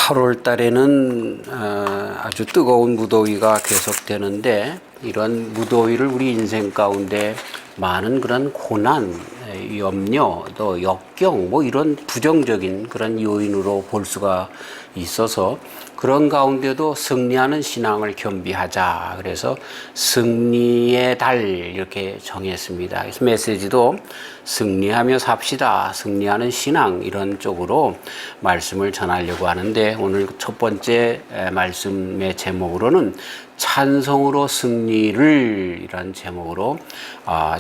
8월 달에는 아주 뜨거운 무더위가 계속되는데 이런 무더위를 우리 인생 가운데 많은 그런 고난, 염려, 또 역경 뭐 이런 부정적인 그런 요인으로 볼 수가 있어서 그런 가운데도 승리하는 신앙을 겸비하자. 그래서 승리의 달 이렇게 정했습니다. 그래서 메시지도 승리하며 삽시다. 승리하는 신앙 이런 쪽으로 말씀을 전하려고 하는데 오늘 첫 번째 말씀의 제목으로는 찬송으로 승리를 이런 제목으로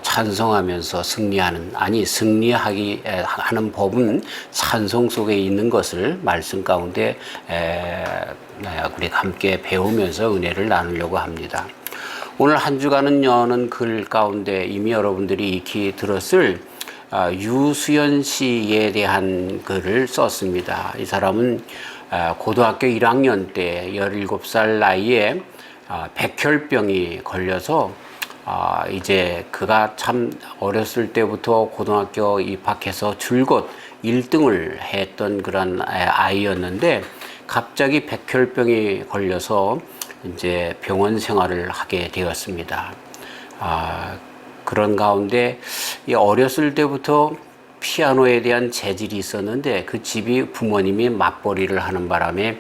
찬송하면서 승리하기 하는 법은 찬송 속에 있는 것을 말씀 가운데 우리가 함께 배우면서 은혜를 나누려고 합니다. 오늘 한 주간은 여는 글 가운데 이미 여러분들이 익히 들었을 유수연 씨에 대한 글을 썼습니다. 이 사람은 고등학교 1학년 때 17살 나이에 백혈병이 걸려서 이제 그가 참 어렸을 때부터 고등학교 입학해서 줄곧 1등을 했던 그런 아이였는데 갑자기 백혈병이 걸려서 이제 병원 생활을 하게 되었습니다. 그런 가운데 어렸을 때부터 피아노에 대한 재질이 있었는데 그 집이 부모님이 맞벌이를 하는 바람에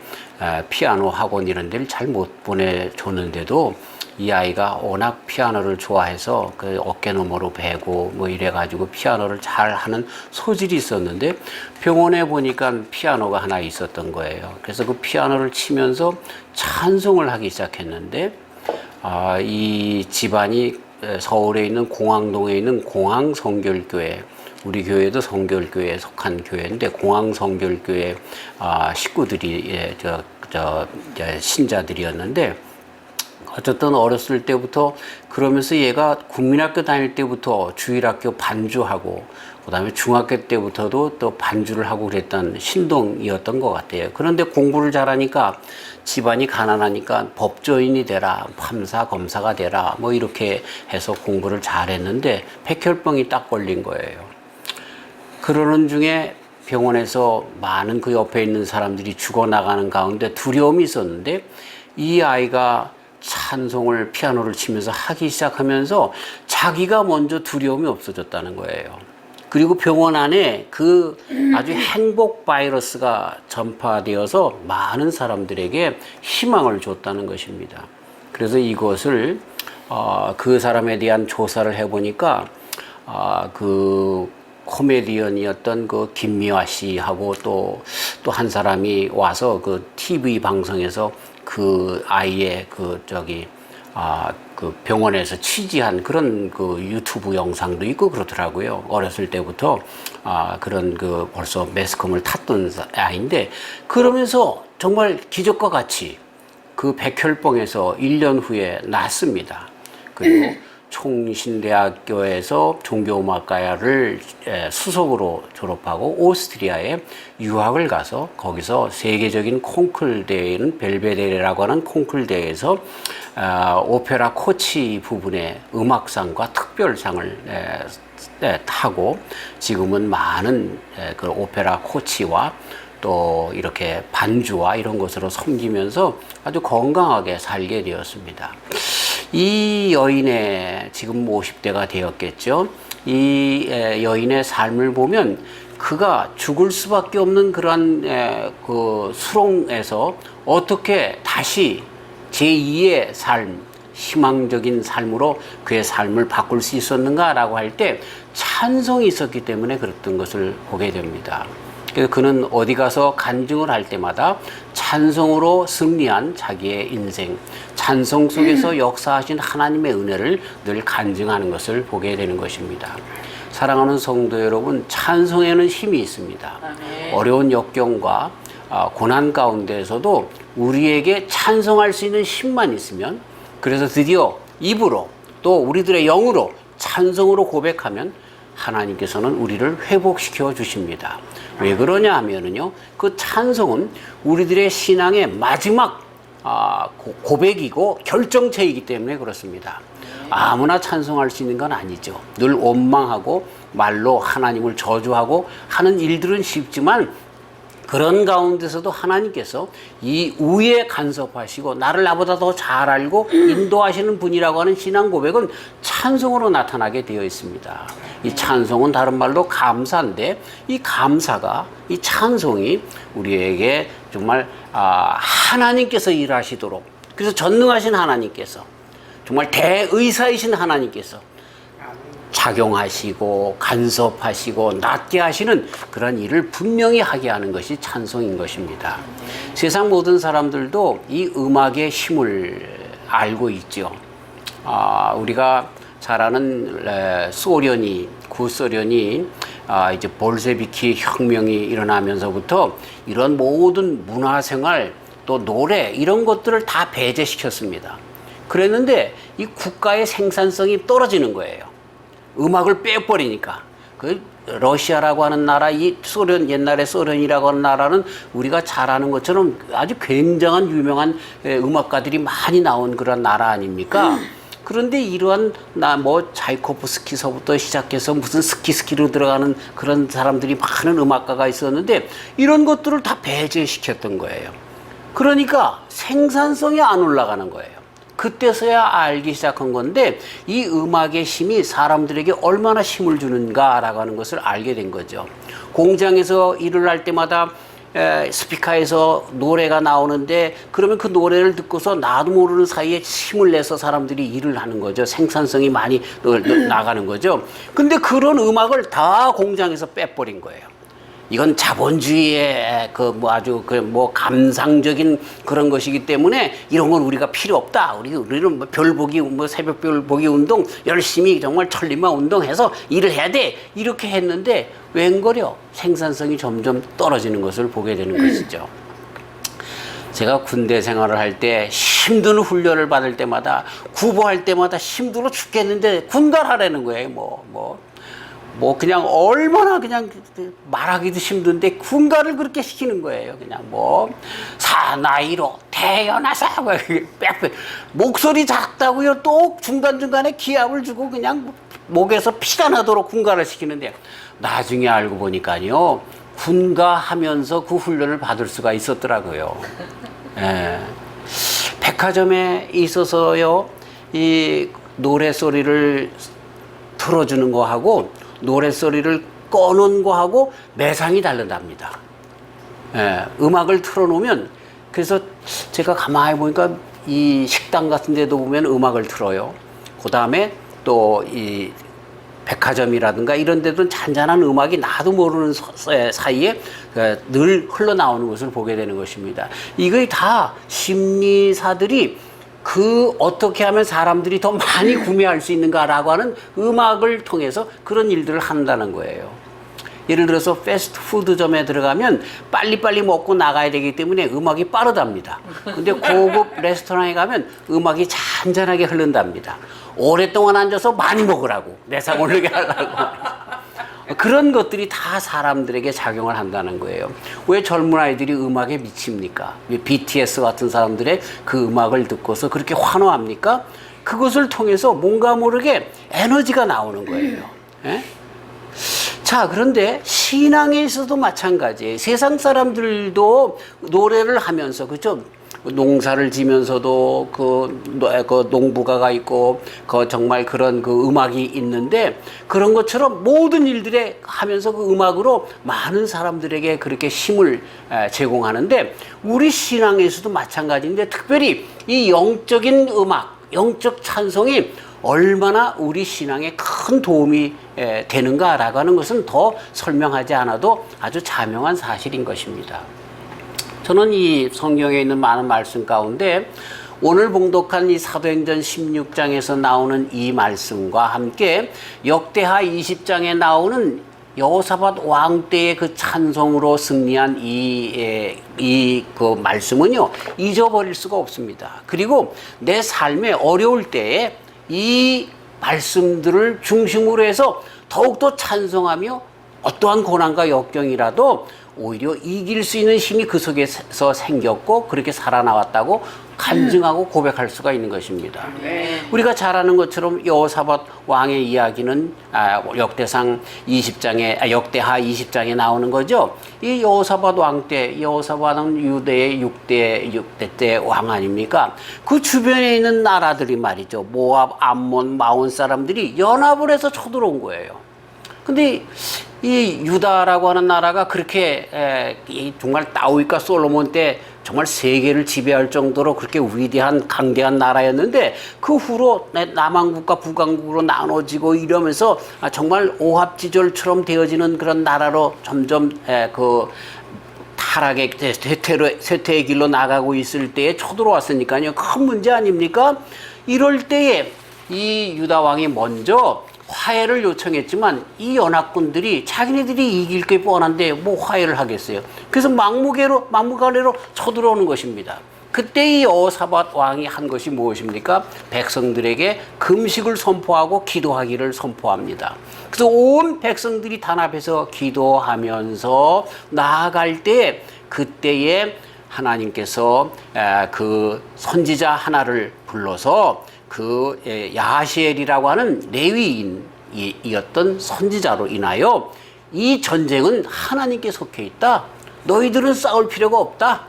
피아노 학원 이런 데를 잘 못 보내줬는데도 이 아이가 워낙 피아노를 좋아해서 그 어깨너머로 베고 뭐 이래가지고 피아노를 잘 하는 소질이 있었는데 병원에 보니까 피아노가 하나 있었던 거예요. 그래서 그 피아노를 치면서 찬송을 하기 시작했는데 이 집안이 서울에 있는 공항동에 있는 공항성결교회, 우리 교회도 성결교회에 속한 교회인데 공항성결교회 식구들이 신자들이었는데 어쨌든 어렸을 때부터 그러면서 얘가 국민학교 다닐 때부터 주일학교 반주하고 그다음에 중학교 때부터도 또 반주를 하고 그랬던 신동이었던 것 같아요. 그런데 공부를 잘하니까 집안이 가난하니까 법조인이 되라, 판사, 검사가 되라 뭐 이렇게 해서 공부를 잘했는데 백혈병이 딱 걸린 거예요. 그러는 중에 병원에서 많은 그 옆에 있는 사람들이 죽어나가는 가운데 두려움이 있었는데 이 아이가 찬송을 피아노를 치면서 하기 시작하면서 자기가 먼저 두려움이 없어졌다는 거예요. 그리고 병원 안에 그 아주 행복 바이러스가 전파되어서 많은 사람들에게 희망을 줬다는 것입니다. 그래서 이것을 그 사람에 대한 조사를 해보니까 그 코미디언이었던 그 김미화 씨하고 또 한 사람이 와서 그 TV 방송에서 그 아이의 그 병원에서 취재한 그런 그 유튜브 영상도 있고 그렇더라고요. 어렸을 때부터 그런 그 벌써 매스컴을 탔던 아이인데 그러면서 정말 기적과 같이 그 백혈병에서 1년 후에 낫습니다. 그리고 총신대학교에서 종교음악과를 수석으로 졸업하고 오스트리아에 유학을 가서 거기서 세계적인 콩쿨 대회인 벨베데레라고 하는 콩쿨 대회에서 오페라 코치 부분의 음악상과 특별상을 타고 지금은 많은 그 오페라 코치와 또 이렇게 반주와 이런 것으로 섬기면서 아주 건강하게 살게 되었습니다. 이 여인의 지금 50대가 되었겠죠. 이 여인의 삶을 보면 그가 죽을 수밖에 없는 그러한 그 수렁에서 어떻게 다시 제2의 삶, 희망적인 삶으로 그의 삶을 바꿀 수 있었는가라고 할 때 찬송이 있었기 때문에 그랬던 것을 보게 됩니다. 그래서 그는 어디 가서 간증을 할 때마다 찬송으로 승리한 자기의 인생, 찬송 속에서 역사하신 하나님의 은혜를 늘 간증하는 것을 보게 되는 것입니다. 사랑하는 성도 여러분, 찬송에는 힘이 있습니다. 어려운 역경과 고난 가운데에서도 우리에게 찬송할 수 있는 힘만 있으면, 그래서 드디어 입으로 또 우리들의 영으로 찬송으로 고백하면 하나님께서는 우리를 회복시켜 주십니다. 왜 그러냐 하면은요, 그 찬송은 우리들의 신앙의 마지막 고백이고 결정체이기 때문에 그렇습니다. 아무나 찬송할 수 있는 건 아니죠. 늘 원망하고 말로 하나님을 저주하고 하는 일들은 쉽지만 그런 가운데서도 하나님께서 이 우에 간섭하시고 나를 나보다 더 잘 알고 인도하시는 분이라고 하는 신앙 고백은 찬송으로 나타나게 되어 있습니다. 이 찬송은 다른 말로 감사인데 이 감사가, 이 찬송이 우리에게 정말 하나님께서 일하시도록, 그래서 전능하신 하나님께서, 정말 대의사이신 하나님께서 작용하시고 간섭하시고 낫게 하시는 그런 일을 분명히 하게 하는 것이 찬송인 것입니다. 세상 모든 사람들도 이 음악의 힘을 알고 있죠. 우리가 잘 아는 구소련이 이제 볼셰비키 혁명이 일어나면서부터 이런 모든 문화생활 또 노래 이런 것들을 다 배제시켰습니다. 그랬는데 이 국가의 생산성이 떨어지는 거예요. 음악을 빼버리니까. 그 러시아라고 하는 나라, 이 소련, 옛날에 소련이라고 하는 나라는 우리가 잘 아는 것처럼 아주 굉장한 유명한 음악가들이 많이 나온 그런 나라 아닙니까? 그런데 이러한 차이코프스키서부터 시작해서 무슨 스키로 들어가는 그런 사람들이 많은 음악가가 있었는데 이런 것들을 다 배제시켰던 거예요. 그러니까 생산성이 안 올라가는 거예요. 그때서야 알기 시작한 건데 이 음악의 힘이 사람들에게 얼마나 힘을 주는가라고 하는 것을 알게 된 거죠. 공장에서 일을 할 때마다 스피커에서 노래가 나오는데 그러면 그 노래를 듣고서 나도 모르는 사이에 힘을 내서 사람들이 일을 하는 거죠. 생산성이 많이 나가는 거죠. 근데 그런 음악을 다 공장에서 빼버린 거예요. 이건 자본주의의 아주 감상적인 그런 것이기 때문에 이런 건 우리가 필요 없다. 우리는 별 보기, 새벽별 보기 운동 열심히 정말 천리마 운동해서 일을 해야 돼. 이렇게 했는데 웬걸요? 생산성이 점점 떨어지는 것을 보게 되는 것이죠. 제가 군대 생활을 할 때 힘든 훈련을 받을 때마다 구보할 때마다 힘들어 죽겠는데 군가하라는 거예요. 그냥 얼마나 그냥 말하기도 힘든데 군가를 그렇게 시키는 거예요. 그냥 사나이로 태어나서 목소리 작다고요. 또 중간중간에 기합을 주고 그냥 목에서 피가 나도록 군가를 시키는데 나중에 알고 보니까요. 군가하면서 그 훈련을 받을 수가 있었더라고요. 예. 백화점에 있어서요. 이 노래소리를 틀어주는 거하고 노랫소리를 꺼놓은 거하고 매상이 다르답니다. 음악을 틀어놓으면, 그래서 제가 가만히 보니까 이 식당 같은 데도 보면 음악을 틀어요. 그 다음에 또 이 백화점이라든가 이런 데도 잔잔한 음악이 나도 모르는 사이에 늘 흘러나오는 것을 보게 되는 것입니다. 이게 다 심리사들이 어떻게 하면 사람들이 더 많이 구매할 수 있는가라고 하는 음악을 통해서 그런 일들을 한다는 거예요. 예를 들어서 패스트푸드점에 들어가면 빨리빨리 먹고 나가야 되기 때문에 음악이 빠르답니다. 근데 고급 레스토랑에 가면 음악이 잔잔하게 흐른답니다. 오랫동안 앉아서 많이 먹으라고, 내상 올리게 하려고. 그런 것들이 다 사람들에게 작용을 한다는 거예요. 왜 젊은 아이들이 음악에 미칩니까? 왜 BTS 같은 사람들의 그 음악을 듣고서 그렇게 환호합니까? 그것을 통해서 뭔가 모르게 에너지가 나오는 거예요. 예? 자, 그런데 신앙에 있어도 마찬가지예요. 세상 사람들도 노래를 하면서, 그죠? 농사를 지면서도 그 농부가가 있고 정말 그런 그 음악이 있는데 그런 것처럼 모든 일들에 하면서 그 음악으로 많은 사람들에게 그렇게 힘을 제공하는데 우리 신앙에서도 마찬가지인데 특별히 이 영적인 음악, 영적 찬송이 얼마나 우리 신앙에 큰 도움이 되는가라고 하는 것은 더 설명하지 않아도 아주 자명한 사실인 것입니다. 저는 이 성경에 있는 많은 말씀 가운데 오늘 봉독한 이 사도행전 16장에서 나오는 이 말씀과 함께 역대하 20장에 나오는 여호사밧 왕 때의 그 찬송으로 승리한 그 말씀은요, 잊어버릴 수가 없습니다. 그리고 내 삶에 어려울 때에 이 말씀들을 중심으로 해서 더욱더 찬송하며 어떠한 고난과 역경이라도 오히려 이길 수 있는 힘이 그 속에서 생겼고 그렇게 살아나왔다고 간증하고 고백할 수가 있는 것입니다. 우리가 잘 아는 것처럼 여호사밧 왕의 이야기는 역대상 20장에 역대하 20장에 나오는 거죠. 이 여호사밧 왕 때, 여호사밧은 유대의 6대 때 왕 아닙니까? 그 주변에 있는 나라들이 말이죠. 모압, 암몬, 마온 사람들이 연합을 해서 쳐들어온 거예요. 근데 이 유다라고 하는 나라가 그렇게 정말 다윗과 솔로몬 때 정말 세계를 지배할 정도로 그렇게 위대한 강대한 나라였는데 그 후로 남왕국과 북왕국으로 나눠지고 이러면서 정말 오합지졸처럼 되어지는 그런 나라로 점점 그 타락의 쇠퇴의 길로 나가고 있을 때에 쳐들어왔으니까요. 큰 문제 아닙니까? 이럴 때에 이 유다 왕이 먼저 화해를 요청했지만 이 연합군들이 자기네들이 이길 게 뻔한데 뭐 화해를 하겠어요. 그래서 막무가내로 쳐들어오는 것입니다. 그때 이 여호사밧 왕이 한 것이 무엇입니까? 백성들에게 금식을 선포하고 기도하기를 선포합니다. 그래서 온 백성들이 단합해서 기도하면서 나아갈 때 그때에 하나님께서 그 선지자 하나를 불러서 그 야하시엘이라고 하는 레위인이었던 선지자로 인하여 이 전쟁은 하나님께 속해 있다. 너희들은 싸울 필요가 없다.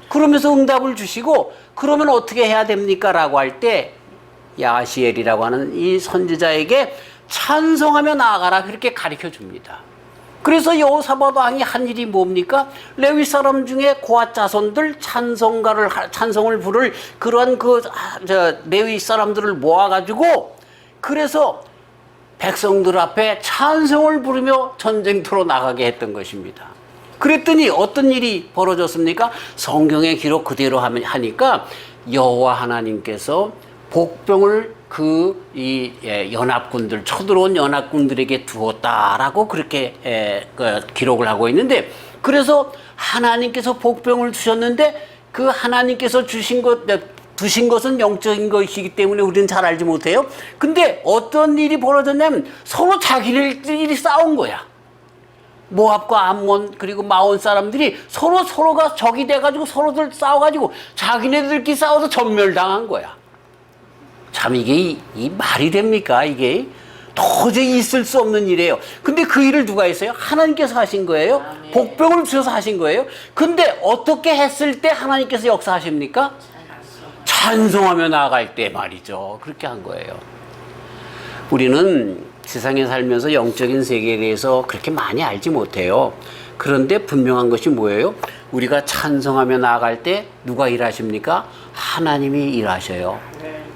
그러면서 응답을 주시고 그러면 어떻게 해야 됩니까? 라고 할 때 야하시엘이라고 하는 이 선지자에게 찬송하며 나아가라 그렇게 가르쳐 줍니다. 그래서 여호사밧 왕이 한 일이 뭡니까? 레위 사람 중에 고앗 자손들 찬송을 부를 그러한 레위 사람들을 모아가지고 그래서 백성들 앞에 찬송을 부르며 전쟁터로 나가게 했던 것입니다. 그랬더니 어떤 일이 벌어졌습니까? 성경의 기록 그대로 하니까 여호와 하나님께서 복병을 연합군들, 쳐들어온 연합군들에게 두었다라고 그렇게 기록을 하고 있는데, 그래서 하나님께서 복병을 주셨는데 그 하나님께서 두신 것은 영적인 것이기 때문에 우리는 잘 알지 못해요. 근데 어떤 일이 벌어졌냐면 서로 자기들끼리 싸운 거야. 모압과 암몬 그리고 마온 사람들이 서로가 적이 돼가지고 서로들 싸워가지고 자기네들끼리 싸워서 전멸당한 거야. 참 이게 이 말이 됩니까? 이게 도저히 있을 수 없는 일이에요. 근데 그 일을 누가 했어요? 하나님께서 하신 거예요. 복병을 주셔서 하신 거예요. 근데 어떻게 했을 때 하나님께서 역사하십니까? 찬송하며 나아갈 때 말이죠. 그렇게 한 거예요. 우리는 세상에 살면서 영적인 세계에 대해서 그렇게 많이 알지 못해요. 그런데 분명한 것이 뭐예요? 우리가 찬송하며 나아갈 때 누가 일하십니까? 하나님이 일하셔요.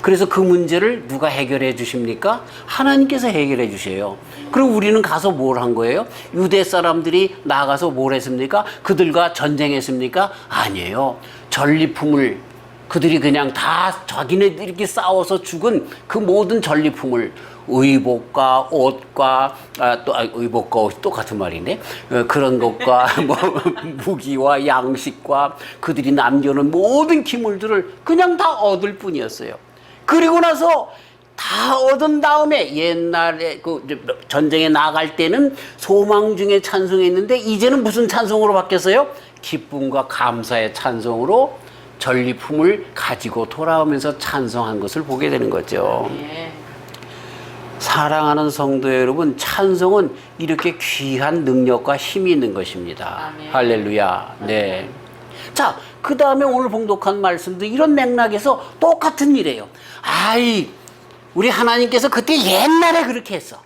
그래서 그 문제를 누가 해결해 주십니까? 하나님께서 해결해 주셔요. 그리고 우리는 가서 뭘 한 거예요? 유대 사람들이 나가서 뭘 했습니까? 그들과 전쟁했습니까? 아니에요. 전리품을 그들이 그냥 다 자기네들끼리 싸워서 죽은 그 모든 전리품을 의복과 옷과 의복과 옷이 똑같은 말인데 그런 것과 뭐 무기와 양식과 그들이 남겨놓은 모든 기물들을 그냥 다 얻을 뿐이었어요. 그리고 나서 다 얻은 다음에 옛날에 그 전쟁에 나갈 때는 소망 중에 찬송했는데 이제는 무슨 찬송으로 바뀌었어요? 기쁨과 감사의 찬송으로 전리품을 가지고 돌아오면서 찬송한 것을 보게 되는 거죠. 사랑하는 성도 여러분, 찬송은 이렇게 귀한 능력과 힘이 있는 것입니다. 할렐루야. 네. 자, 그 다음에 오늘 봉독한 말씀도 이런 맥락에서 똑같은 일이에요. 우리 하나님께서 그때 옛날에 그렇게 했어.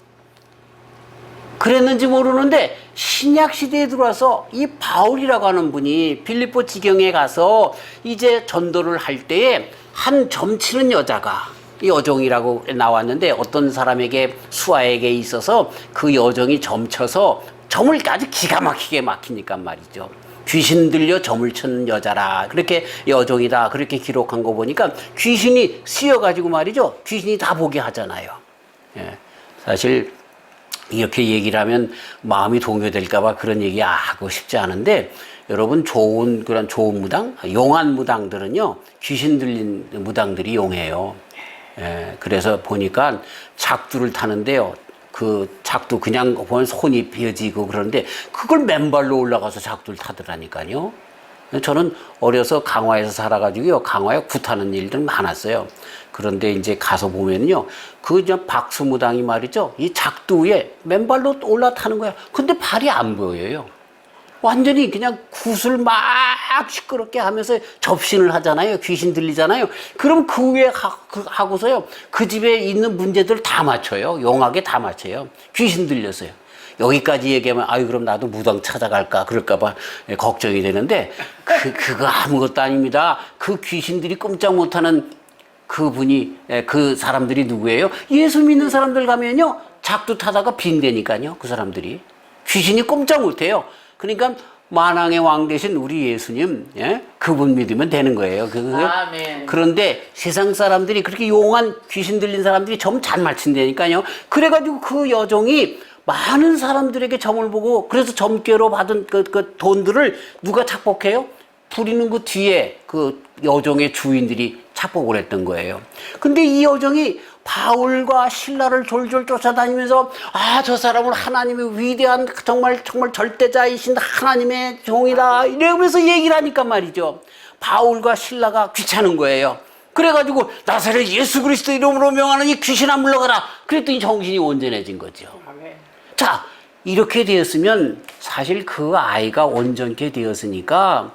그랬는지 모르는데 신약 시대에 들어와서 이 바울이라고 하는 분이 빌립보 지경에 가서 이제 전도를 할 때에 한 점치는 여자가 이 여종이라고 나왔는데 어떤 사람에게 수아에게 있어서 그 여종이 점쳐서 점을 아주 기가 막히게 막히니까 말이죠. 귀신 들려 점을 친 여자라 그렇게 여종이다 그렇게 기록한 거 보니까 귀신이 씌어가지고 말이죠. 귀신이 다 보게 하잖아요. 예. 사실 이렇게 얘기를 하면 마음이 동요될까봐 그런 얘기 하고 싶지 않은데 여러분 그런 좋은 무당, 용한 무당들은요 귀신 들린 무당들이 용해요. 예. 그래서 보니까 작두를 타는데요 그 작두 그냥 보면 손이 비어지고 그러는데 그걸 맨발로 올라가서 작두를 타더라니까요. 저는 어려서 강화에서 살아가지고요. 강화에 굿하는 일들 많았어요. 그런데 이제 가서 보면요. 그 박수무당이 말이죠. 이 작두 위에 맨발로 올라타는 거야. 근데 발이 안 보여요. 완전히 그냥 굿을 막 시끄럽게 하면서 접신을 하잖아요. 귀신 들리잖아요. 그럼 그 위에 하고서요. 그 집에 있는 문제들 다 맞춰요. 용하게 다 맞춰요. 귀신 들렸어요. 여기까지 얘기하면 아유 그럼 나도 무당 찾아갈까 그럴까봐 걱정이 되는데 그거 아무것도 아닙니다. 그 귀신들이 꼼짝 못하는 그분이 그 사람들이 누구예요? 예수 믿는 사람들 가면요 작두 타다가 빈대니까요. 그 사람들이 귀신이 꼼짝 못해요. 그러니까 만왕의 왕 대신 우리 예수님, 예? 그분 믿으면 되는 거예요. 아멘. 그런데 세상 사람들이 그렇게 용한 귀신 들린 사람들이 점 잘 맞춘다니까요. 그래가지고 그 여종이 많은 사람들에게 점을 보고 그래서 점괘로 받은 그 돈들을 누가 착복해요? 부리는 그 뒤에 그 여종의 주인들이 착복을 했던 거예요. 근데 이 여종이 바울과 신라를 졸졸 쫓아다니면서 아, 저 사람은 하나님의 위대한 정말 절대자이신 하나님의 종이다 이러면서 얘기를 하니까 말이죠. 바울과 신라가 귀찮은 거예요. 그래가지고 나사렛 예수 그리스도 이름으로 명하노니 귀신아 물러가라. 그랬더니 정신이 온전해진 거죠. 자, 이렇게 되었으면 사실 그 아이가 온전케 되었으니까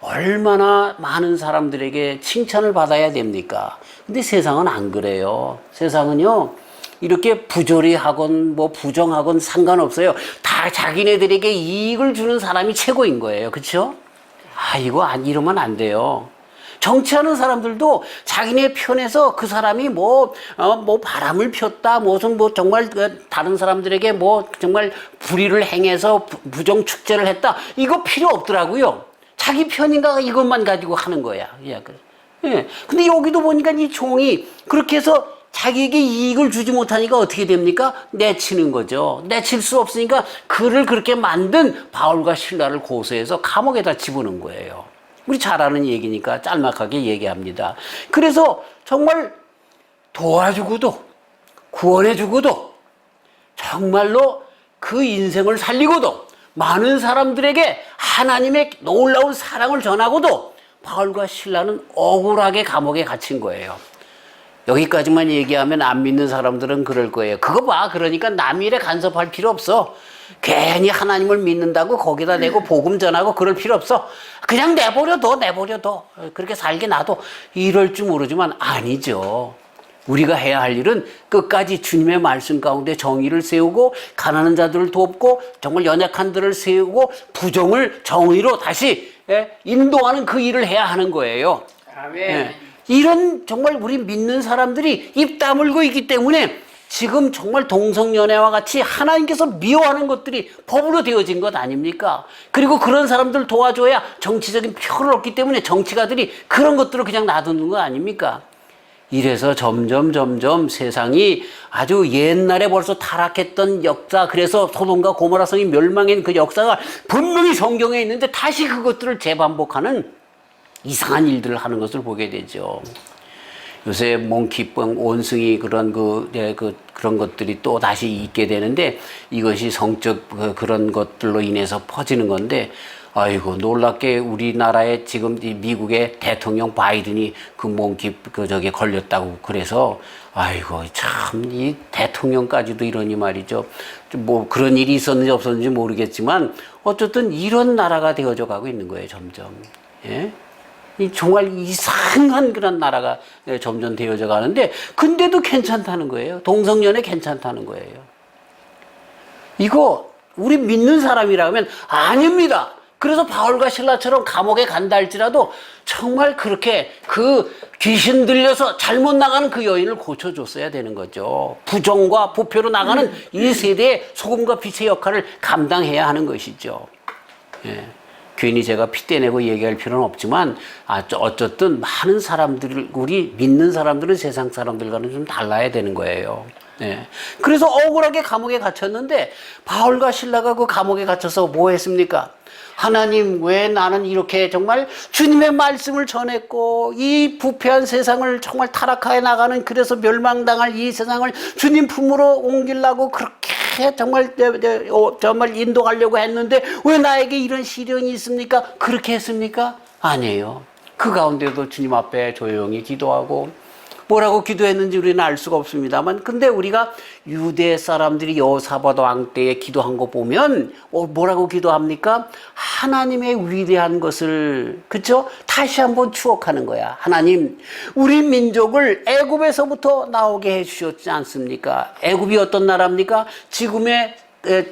얼마나 많은 사람들에게 칭찬을 받아야 됩니까? 근데 세상은 안 그래요. 세상은요, 이렇게 부조리 하건 뭐 부정하건 상관없어요. 다 자기네들에게 이익을 주는 사람이 최고인 거예요. 그렇죠? 아, 이러면 안 돼요. 정치하는 사람들도 자기네 편에서 그 사람이 뭐 바람을 폈다, 정말 다른 사람들에게 정말 불의를 행해서 부정 축제를 했다. 이거 필요 없더라고요. 자기 편인가 이것만 가지고 하는 거야. 예. 근데 여기도 보니까 이 종이 그렇게 해서 자기에게 이익을 주지 못하니까 어떻게 됩니까? 내치는 거죠. 내칠 수 없으니까 그를 그렇게 만든 바울과 신라를 고소해서 감옥에다 집어넣은 거예요. 우리 잘 아는 얘기니까 짤막하게 얘기합니다. 그래서 정말 도와주고도 구원해주고도 정말로 그 인생을 살리고도 많은 사람들에게 하나님의 놀라운 사랑을 전하고도 바울과 신라는 억울하게 감옥에 갇힌 거예요. 여기까지만 얘기하면 안 믿는 사람들은 그럴 거예요. 그거 봐. 그러니까 남 일에 간섭할 필요 없어. 괜히 하나님을 믿는다고 거기다 대고 복음 전하고 그럴 필요 없어. 그냥 내버려둬. 그렇게 살게 놔둬. 이럴 줄 모르지만 아니죠. 우리가 해야 할 일은 끝까지 주님의 말씀 가운데 정의를 세우고 가난한 자들을 돕고 정말 연약한 자들을 세우고 부정을 정의로 다시 인도하는 그 일을 해야 하는 거예요. 아멘. 이런 정말 우리 믿는 사람들이 입 다물고 있기 때문에 지금 정말 동성연애와 같이 하나님께서 미워하는 것들이 법으로 되어진 것 아닙니까? 그리고 그런 사람들 도와줘야 정치적인 표를 얻기 때문에 정치가들이 그런 것들을 그냥 놔두는 거 아닙니까? 이래서 점점 세상이 아주 옛날에 벌써 타락했던 역사, 그래서 소돔과 고모라 성이 멸망한 그 역사가 분명히 성경에 있는데 다시 그것들을 재반복하는 이상한 일들을 하는 것을 보게 되죠. 요새 몽키병, 원숭이 그런 그런 것들이 또 다시 있게 되는데 이것이 성적 그런 것들로 인해서 퍼지는 건데 아이고 놀랍게 우리나라에 지금 이 미국의 대통령 바이든이 그 몽키 저게 걸렸다고 그래서 아이고 참 이 대통령까지도 이러니 말이죠. 뭐 그런 일이 있었는지 없었는지 모르겠지만 어쨌든 이런 나라가 되어져 가고 있는 거예요, 점점. 예? 정말 이상한 그런 나라가 점점 되어져 가는데 근데도 괜찮다는 거예요. 동성연애 괜찮다는 거예요. 이거 우리 믿는 사람이라면 아닙니다. 그래서 바울과 신라처럼 감옥에 간다 할지라도 정말 그렇게 그 귀신 들려서 잘못 나가는 그 여인을 고쳐줬어야 되는 거죠. 부정과 부패로 나가는 이 세대의 소금과 빛의 역할을 감당해야 하는 것이죠. 예. 괜히 제가 핏대내고 얘기할 필요는 없지만 어쨌든 많은 사람들, 우리 믿는 사람들은 세상 사람들과는 좀 달라야 되는 거예요. 네. 그래서 억울하게 감옥에 갇혔는데 바울과 신라가 그 감옥에 갇혀서 뭐 했습니까? 하나님, 왜 나는 이렇게 정말 주님의 말씀을 전했고 이 부패한 세상을 정말 타락하여 나가는, 그래서 멸망당할 이 세상을 주님 품으로 옮기려고 그렇게 정말 인도하려고 했는데 왜 나에게 이런 시련이 있습니까? 그렇게 했습니까? 아니에요. 그 가운데도 주님 앞에 조용히 기도하고, 뭐라고 기도했는지 우리는 알 수가 없습니다만, 근데 우리가 유대 사람들이 여호사밧 왕 때에 기도한 거 보면 뭐라고 기도합니까? 하나님의 위대한 것을, 그쵸? 다시 한번 추억하는 거야. 하나님, 우리 민족을 애굽에서부터 나오게 해주셨지 않습니까? 애굽이 어떤 나라입니까? 지금의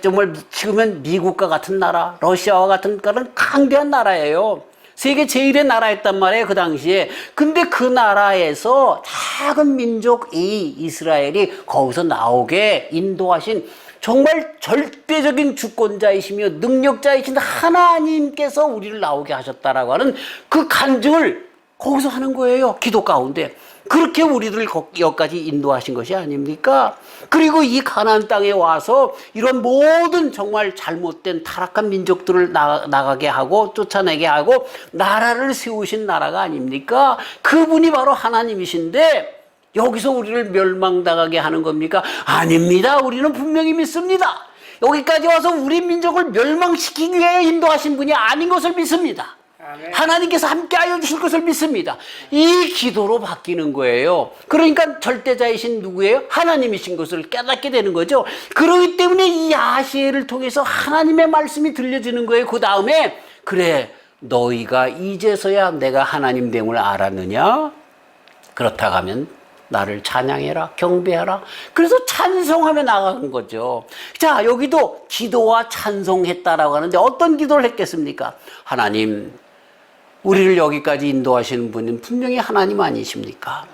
정말 지금은 미국과 같은 나라, 러시아와 같은 그런 강대한 나라예요. 세계 제1의 나라였단 말이에요, 그 당시에. 근데 그 나라에서 작은 민족 이 이스라엘이 거기서 나오게 인도하신 정말 절대적인 주권자이시며 능력자이신 하나님께서 우리를 나오게 하셨다라고 하는 그 간증을 거기서 하는 거예요, 기도 가운데. 그렇게 우리를 여기까지 인도하신 것이 아닙니까? 그리고 이 가나안 땅에 와서 이런 모든 정말 잘못된 타락한 민족들을 나가게 하고 쫓아내게 하고 나라를 세우신 나라가 아닙니까? 그분이 바로 하나님이신데 여기서 우리를 멸망당하게 하는 겁니까? 아닙니다. 우리는 분명히 믿습니다. 여기까지 와서 우리 민족을 멸망시키기 위해 인도하신 분이 아닌 것을 믿습니다. 하나님께서 함께하여 주실 것을 믿습니다. 이 기도로 바뀌는 거예요. 그러니까 절대자이신 누구예요? 하나님이신 것을 깨닫게 되는 거죠. 그렇기 때문에 이 야시엘을 통해서 하나님의 말씀이 들려지는 거예요. 그 다음에, 그래, 너희가 이제서야 내가 하나님 됨을 알았느냐? 그렇다고 하면 나를 찬양해라, 경배하라. 그래서 찬송하며 나가는 거죠. 자, 여기도 기도와 찬송했다라고 하는데 어떤 기도를 했겠습니까? 하나님, 우리를 여기까지 인도하시는 분은 분명히 하나님 아니십니까?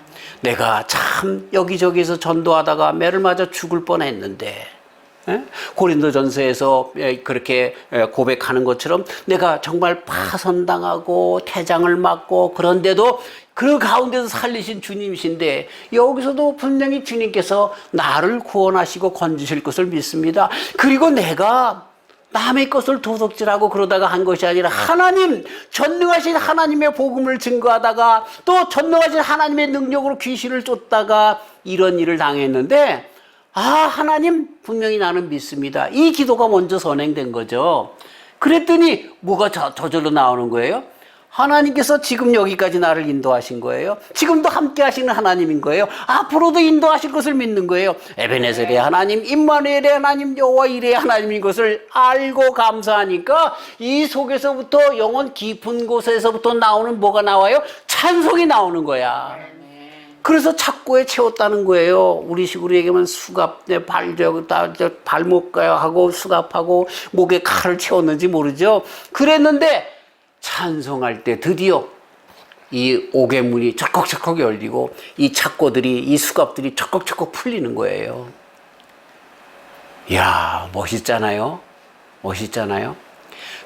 내가 참 여기저기서 전도하다가 매를 맞아 죽을 뻔했는데, 고린도전서에서 그렇게 고백하는 것처럼 내가 정말 파선당하고 태장을 맞고, 그런데도 그 가운데서 살리신 주님이신데 여기서도 분명히 주님께서 나를 구원하시고 건지실 것을 믿습니다. 그리고 내가 남의 것을 도둑질하고 그러다가 한 것이 아니라 하나님, 전능하신 하나님의 복음을 증거하다가 또 전능하신 하나님의 능력으로 귀신을 쫓다가 이런 일을 당했는데, 하나님, 분명히 나는 믿습니다. 이 기도가 먼저 선행된 거죠. 그랬더니 뭐가 저절로 나오는 거예요? 하나님께서 지금 여기까지 나를 인도하신 거예요. 지금도 함께 하시는 하나님인 거예요. 앞으로도 인도하실 것을 믿는 거예요. 에베네셀의 하나님, 임마누엘의 하나님, 여호와 이레의 하나님인 것을 알고 감사하니까 이 속에서부터 영혼 깊은 곳에서부터 나오는 뭐가 나와요? 찬송이 나오는 거야. 그래서 착고에 채웠다는 거예요. 우리 식으로 얘기하면 수갑, 발목하고 수갑하고 목에 칼을 채웠는지 모르죠. 그랬는데 찬송할 때 드디어 이 옥의 문이 철컥철컥 열리고 이 착고들이, 이 수갑들이 철컥철컥 풀리는 거예요. 이야, 멋있잖아요. 멋있잖아요.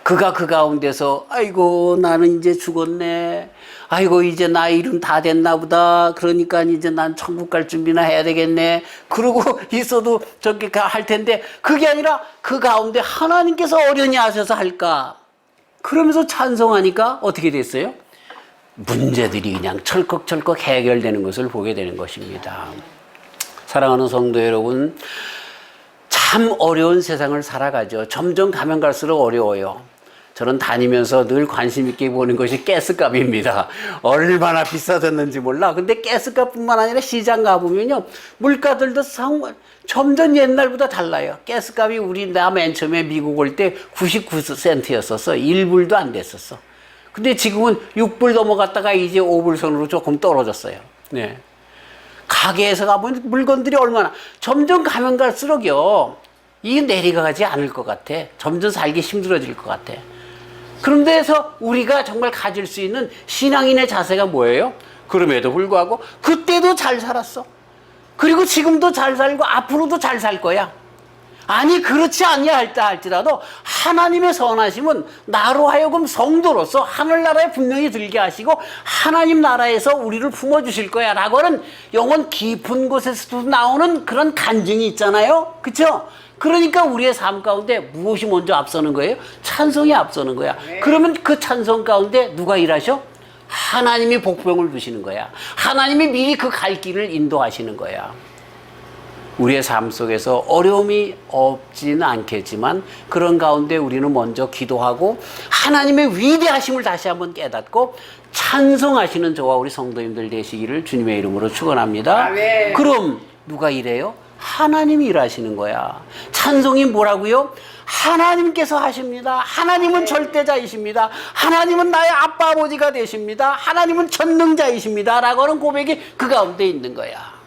그가 그 가운데서 아이고 나는 이제 죽었네, 아이고 이제 나 이름 다 됐나 보다, 그러니까 이제 난 천국 갈 준비나 해야 되겠네, 그러고 있어도 저렇게 할 텐데, 그게 아니라 그 가운데 하나님께서 어련히 하셔서 할까, 그러면서 찬송하니까 어떻게 됐어요? 문제들이 그냥 철컥철컥 해결되는 것을 보게 되는 것입니다. 사랑하는 성도 여러분, 참 어려운 세상을 살아가죠. 점점 가면 갈수록 어려워요. 저는 다니면서 늘 관심 있게 보는 것이 가스값입니다. 얼마나 비싸졌는지 몰라. 근데 가스값뿐만 아니라 시장 가보면요, 물가들도 점점 옛날보다 달라요. 가스값이 나 맨 처음에 미국 올 때 99센트였었어. 1불도 안 됐었어. 근데 지금은 6불 넘어갔다가 이제 5불 선으로 조금 떨어졌어요. 네. 가게에서 가보면 물건들이 얼마나, 점점 가면 갈수록요, 이게 내려가지 않을 것 같아. 점점 살기 힘들어질 것 같아. 그런데서 우리가 정말 가질 수 있는 신앙인의 자세가 뭐예요? 그럼에도 불구하고 그때도 잘 살았어. 그리고 지금도 잘 살고 앞으로도 잘 살 거야. 아니, 그렇지 아니할다 할지라도 하나님의 선하심은 나로 하여금 성도로서 하늘나라에 분명히 들게 하시고 하나님 나라에서 우리를 품어주실 거야 라고 하는 영혼 깊은 곳에서도 나오는 그런 간증이 있잖아요. 그쵸? 그러니까 우리의 삶 가운데 무엇이 먼저 앞서는 거예요? 찬송이 앞서는 거야. 그러면 그 찬송 가운데 누가 일하셔? 하나님이 복병을 두시는 거야. 하나님이 미리 그 갈 길을 인도하시는 거야. 우리의 삶 속에서 어려움이 없지는 않겠지만 그런 가운데 우리는 먼저 기도하고 하나님의 위대하심을 다시 한번 깨닫고 찬송하시는 저와 우리 성도님들 되시기를 주님의 이름으로 축원합니다. 그럼 누가 일해요? 하나님이 일하시는 거야. 찬송이 뭐라고요? 하나님께서 하십니다. 하나님은 절대자이십니다. 하나님은 나의 아빠 아버지가 되십니다. 하나님은 전능자이십니다. 라고 하는 고백이 그 가운데 있는 거야.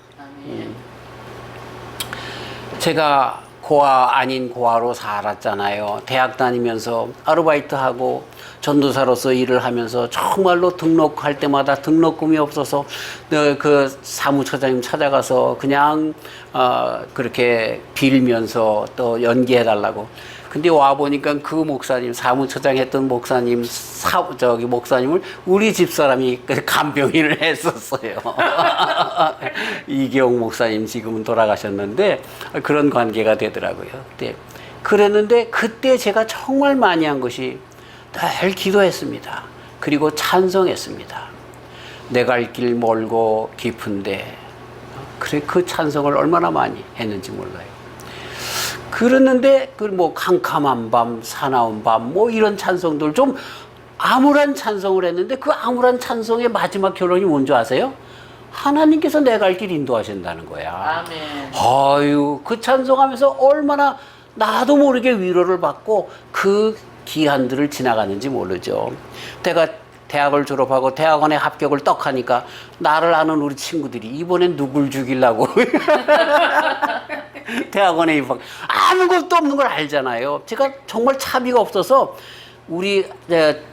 제가 고아 아닌 고아로 살았잖아요. 대학 다니면서 아르바이트하고 전도사로서 일을 하면서 정말로 등록할 때마다 등록금이 없어서 그 사무처장님 찾아가서 그냥 그렇게 빌면서 또 연기해달라고. 근데 와 보니까 그 목사님, 사무처장 했던 목사님, 목사님을 우리 집사람이 간병인을 했었어요. 이경 목사님 지금은 돌아가셨는데 그런 관계가 되더라고요. 그때 그랬는데 그때 제가 정말 많이 한 것이 늘 기도했습니다. 그리고 찬송했습니다. 내 갈 길 멀고 깊은데 그래 그 찬송을 얼마나 많이 했는지 몰라요. 그랬는데 그 뭐 캄캄한 밤, 사나운 밤 뭐 이런 찬송들 좀 암울한 찬송을 했는데 그 암울한 찬송의 마지막 결론이 뭔지 아세요? 하나님께서 내 갈 길 인도하신다는 거야. 아멘. 아유 그 찬송하면서 얼마나 나도 모르게 위로를 받고 그 기한들을 지나갔는지 모르죠. 내가 대학을 졸업하고 대학원에 합격을 떡 하니까 나를 아는 우리 친구들이 이번엔 누굴 죽이려고 대학원에 입학 아무것도 없는 걸 알잖아요. 제가 정말 차비가 없어서 우리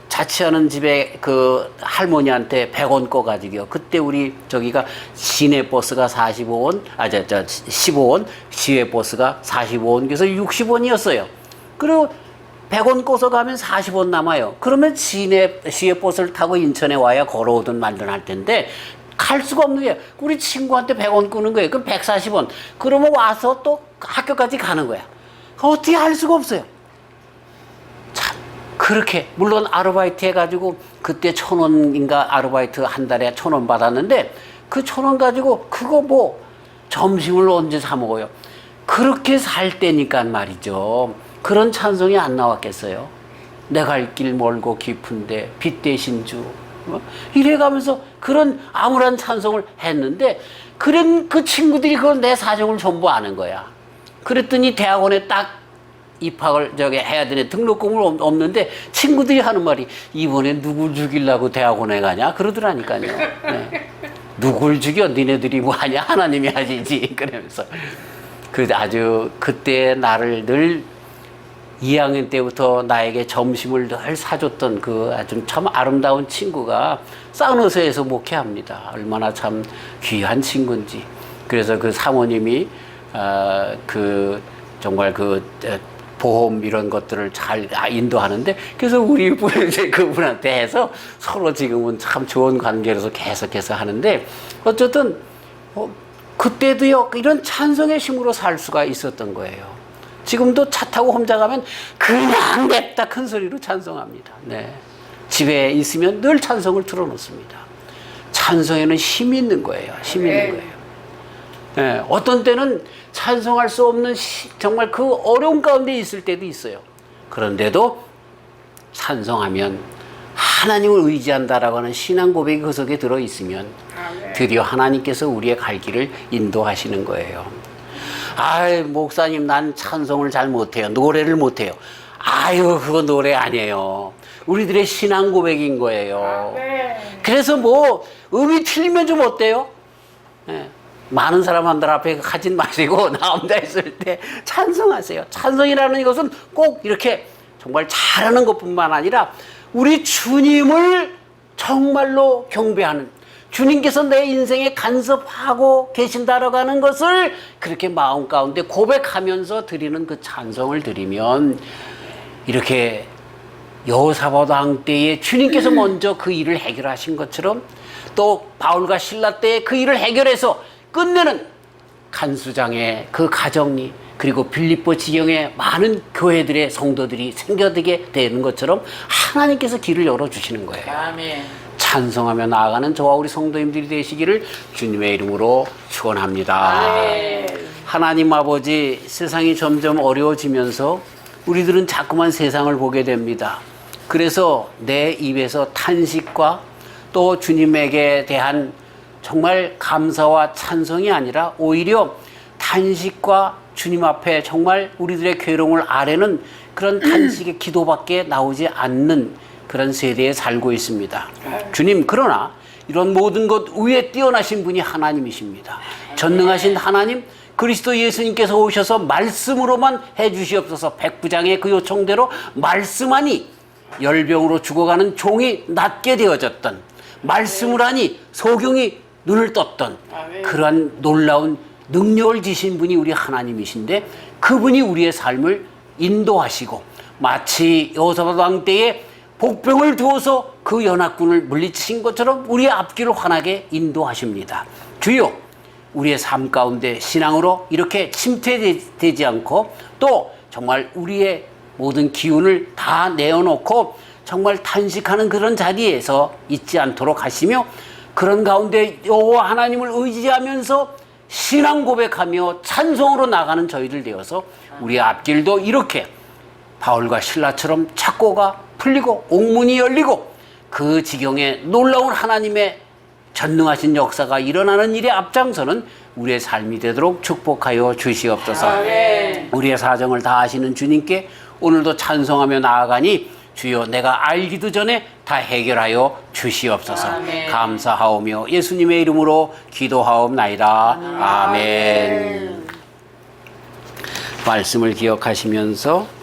자취하는 집에 그 할머니한테 100원 꺼가지고요. 그때 우리 저기가 시내버스가 45원, 15원, 시외버스가 45원, 그래서 60원이었어요. 그리고 100원 꺼서 가면 40원 남아요. 그러면 시외버스를 타고 인천에 와야 걸어오든 말든 할 텐데 갈 수가 없는 게 우리 친구한테 100원 끄는 거예요. 그럼 140원. 그러면 와서 또 학교까지 가는 거야. 어떻게 할 수가 없어요. 참 그렇게 물론 아르바이트 해가지고 그때 1,000원인가 아르바이트 한 달에 1,000원 받았는데 그 1,000원 가지고 그거 뭐 점심을 언제 사 먹어요. 그렇게 살 때니까 말이죠. 그런 찬송이 안 나왔겠어요. 내 갈 길 멀고 깊은데 빛 대신 주 이래가면서 그런 암울한 찬송을 했는데 그런 그 친구들이 그걸 내 사정을 전부 아는 거야. 그랬더니 대학원에 딱 입학을 해야 되네. 등록금을 없는데 친구들이 하는 말이 이번에 누굴 죽이려고 대학원에 가냐 그러더라니까요. 네. 누굴 죽여 니네들이 뭐 하냐 하나님이 하시지 그러면서 그 아주 그때 나를 늘 2학년 때부터 나에게 점심을 늘 사줬던 그 아주 참 아름다운 친구가 사우너서에서 목회합니다. 얼마나 참 귀한 친구인지. 그래서 그 사모님이 그 정말 그 보험 이런 것들을 잘 인도하는데 그래서 우리 이제 그분한테 해서 서로 지금은 참 좋은 관계로서 계속해서 하는데 어쨌든 그때도요 이런 찬송의 힘으로 살 수가 있었던 거예요. 지금도 차 타고 혼자 가면 그냥 냅다 큰 소리로 찬송합니다. 네. 집에 있으면 늘 찬송을 틀어놓습니다. 찬송에는 힘이 있는 거예요. 힘이 있는 거예요. 네. 어떤 때는 찬송할 수 없는 정말 그 어려운 가운데 있을 때도 있어요. 그런데도 찬송하면 하나님을 의지한다라고 하는 신앙 고백이 그 속에 들어있으면 드디어 하나님께서 우리의 갈 길을 인도하시는 거예요. 아이 목사님 난 찬송을 잘 못해요. 노래를 못해요. 아유 그거 노래 아니에요. 우리들의 신앙 고백인 거예요. 그래서 뭐 음이 틀리면 좀 어때요? 네. 많은 사람들 앞에 가진 마시고 나 혼자 있을 때 찬송하세요. 찬송이라는 것은 꼭 이렇게 정말 잘하는 것뿐만 아니라 우리 주님을 정말로 경배하는 주님께서 내 인생에 간섭하고 계신다라고 하는 것을 그렇게 마음 가운데 고백하면서 드리는 그 찬송을 드리면 이렇게 여호사밧 왕 때에 주님께서 먼저 그 일을 해결하신 것처럼 또 바울과 실라 때에 그 일을 해결해서 끝내는 간수장의 그 가정이 그리고 빌립보 지경에 많은 교회들의 성도들이 생겨나게 되는 것처럼 하나님께서 길을 열어주시는 거예요. 아멘. 찬송하며 나아가는 저와 우리 성도님들이 되시기를 주님의 이름으로 축원합니다. 아멘. 하나님 아버지, 세상이 점점 어려워지면서 우리들은 자꾸만 세상을 보게 됩니다. 그래서 내 입에서 탄식과 또 주님에게 대한 정말 감사와 찬송이 아니라 오히려 탄식과 주님 앞에 정말 우리들의 괴로움을 아뢰는 그런 탄식의 기도밖에 나오지 않는 그런 세대에 살고 있습니다. 주님, 그러나 이런 모든 것 위에 뛰어나신 분이 하나님이십니다. 전능하신 하나님, 그리스도 예수님께서 오셔서 말씀으로만 해주시옵소서. 백부장의 그 요청대로 말씀하니 열병으로 죽어가는 종이 낫게 되어졌던, 말씀을 하니 소경이 눈을 떴던 그러한 놀라운 능력을 지신 분이 우리 하나님이신데, 그분이 우리의 삶을 인도하시고 마치 여호사밧 왕 때에 복병을 두어서 그 연합군을 물리치신 것처럼 우리의 앞길을 환하게 인도하십니다. 주여, 우리의 삶 가운데 신앙으로 이렇게 침체되지 않고 또 정말 우리의 모든 기운을 다 내어놓고 정말 탄식하는 그런 자리에서 있지 않도록 하시며, 그런 가운데 여호와 하나님을 의지하면서 신앙 고백하며 찬송으로 나가는 저희들 되어서 우리의 앞길도 이렇게 바울과 실라처럼 착고가 풀리고 옥문이 열리고 그 지경에 놀라운 하나님의 전능하신 역사가 일어나는 일에 앞장서는 우리의 삶이 되도록 축복하여 주시옵소서. 아멘. 우리의 사정을 다 아시는 주님께 오늘도 찬송하며 나아가니 주여, 내가 알기도 전에 다 해결하여 주시옵소서. 아멘. 감사하오며 예수님의 이름으로 기도하옵나이다. 아멘. 말씀을 기억하시면서